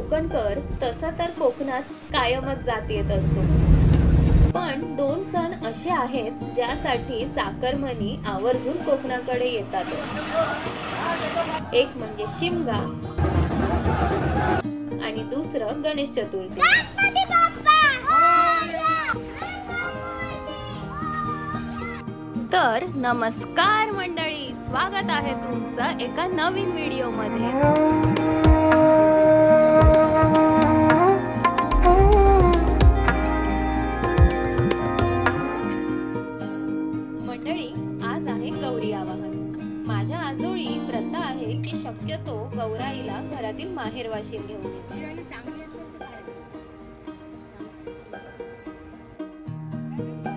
कोकणकर तसा तर कोकणात कायमच जात येत असतो, पण 2 सण असे आहेत ज्यासाठी चाकरमनी आवर्जून कोकणाकडे येतात. एक म्हणजे शिमगा आणि दुसरं गणेश चतुर्थी. तर नमस्कार मंडळी, स्वागत आहे तुमचं एका नवीन व्हिडिओ मध्ये. मंडळी, आज आहे गौरी आवाहन. माझ्या आजोळी प्रथा आहे की शक्यतो गौराईला घरातील माहेरवाशीन घेऊन येते.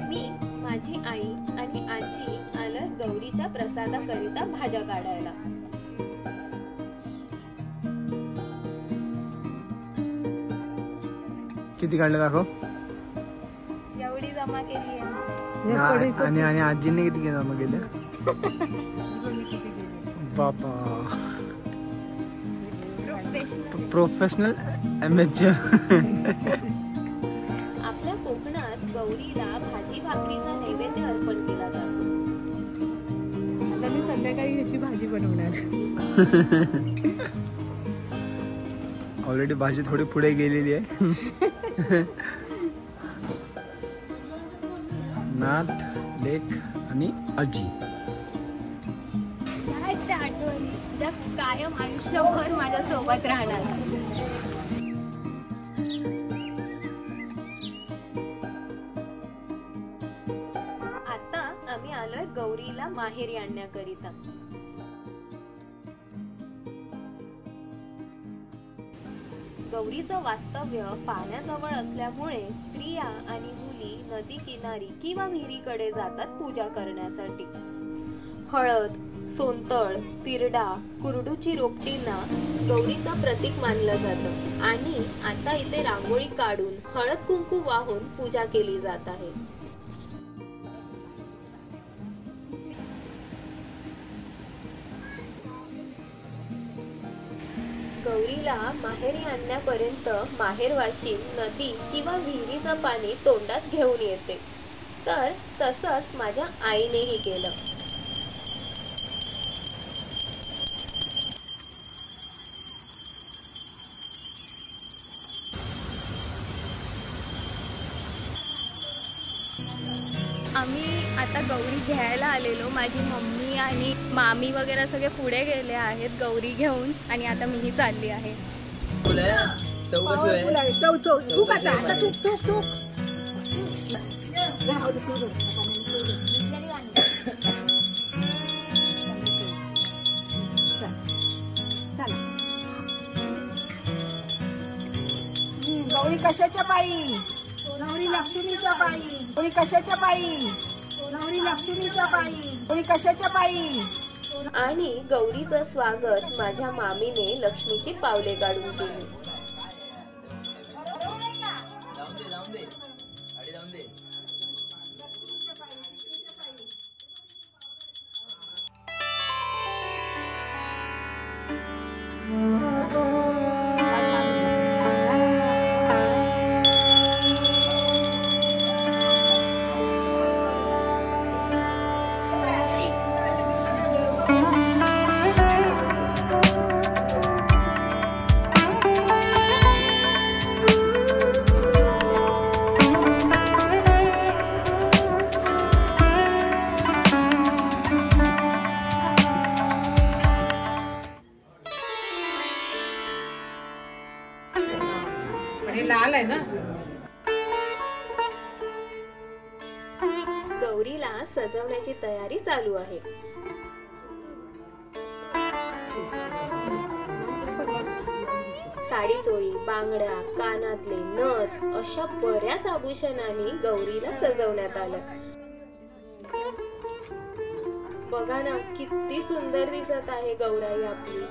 मी, माझी आई आणि आजी आलं गौरीच्या प्रसादाकरिता भाज्या काढायला. किती काढले दाखव. एवढी जमा केली आहे. आणि आजीने किती जमा केले? बापा, प्रोफेशनल एमेच्युअर. आपल्या कोकणात गौरीला भाजी भाकरीचा नैवेद्य अर्पण केला जातो. आता मी संध्याकाळी ह्याची भाजी बनवणार. ऑलरेडी भाजी थोडी पुढे गेलेली आहे. नाथ, लेक आणि आजी त्या आठवणी ज्या कायम आयुष्यभर माझ्या सोबत राहणार. आता आम्ही आलोय गौरीला माहेरी आणण्याकरिता. गौरीचं वास्तव्य पाण्याजवळ असल्यामुळे स्त्रिया आणि मुली नदी किनारी किंवा विहिरीकडे जातात पूजा करण्यासाठी. हळद, सोनतळ, तिरडा, कुरडूची रोपटींना गौरीचं प्रतीक मानलं जातं आणि आता इथे रांगोळी काढून हळद कुंकू वाहून पूजा केली जात आहे. गौरीला माहेरी आणण्यापर्यंत माहेरवाशीन नदी किंवा विहिरीचं पाणी तोंडात घेऊन येते. तर तसंच माझ्या आईनेही केलं. आम्ही आता गौरी घ्यायला आलेलो. माझी मम्मी आणि मामी वगैरे सगळे पुढे गेले आहेत गौरी घेऊन आणि आता मीही चालली आहे. गौरी कशाच्या पायी? गौरी लक्ष्मीच्या पायी. गौरी कशाच्या पायी? गौरी लक्ष्मीच्या पायी. गौरी कशाच्या पायी? आणि गौरीचं स्वागत माझ्या मामीने लक्ष्मीची पावले काढून केली. लाल आहे ना. गौरीला सजवण्याची तयारी चालू आहे. साडी चोळी, बांगड्या, कानातले, नथ अशा बऱ्याच आभूषणांनी गौरीला सजवण्यात आलं. बघा ना, किती सुंदर दिसत आहे गौराई आपली.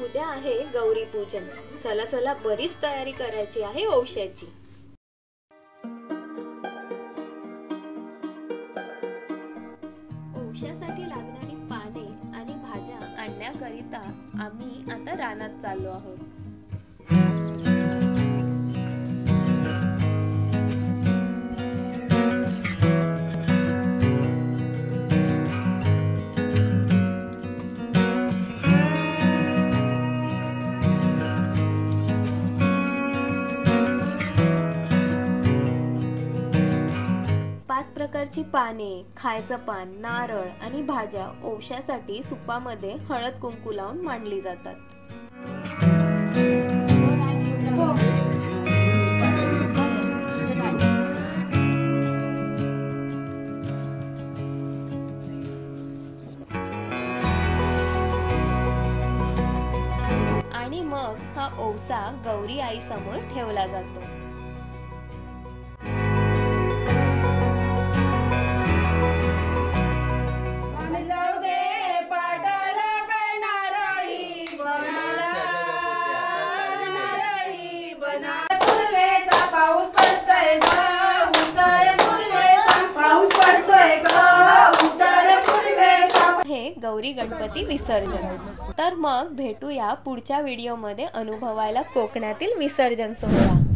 उद्या आहे गौरी पूजन. चला चला, बरीच तयारी करायची आहे औषधाची. औषधासाठी लागणारी पाने आणि भाज्या पाहण्याकरिता आम्ही आता रानात चाललो आहोत. प्रकारची पाने, खायचं पान, नारळ आणि भाज्या औषधासाठी सुपामध्ये हळद कुंकू लावून मांडली जातात. आणि मग हा ओवसा गौरी आई समोर ठेवला जातो. गौरी गणपती विसर्जन. तर मग भेटूया पुढच्या व्हिडिओमध्ये अनुभवायला कोकणातील विसर्जन सोहळा.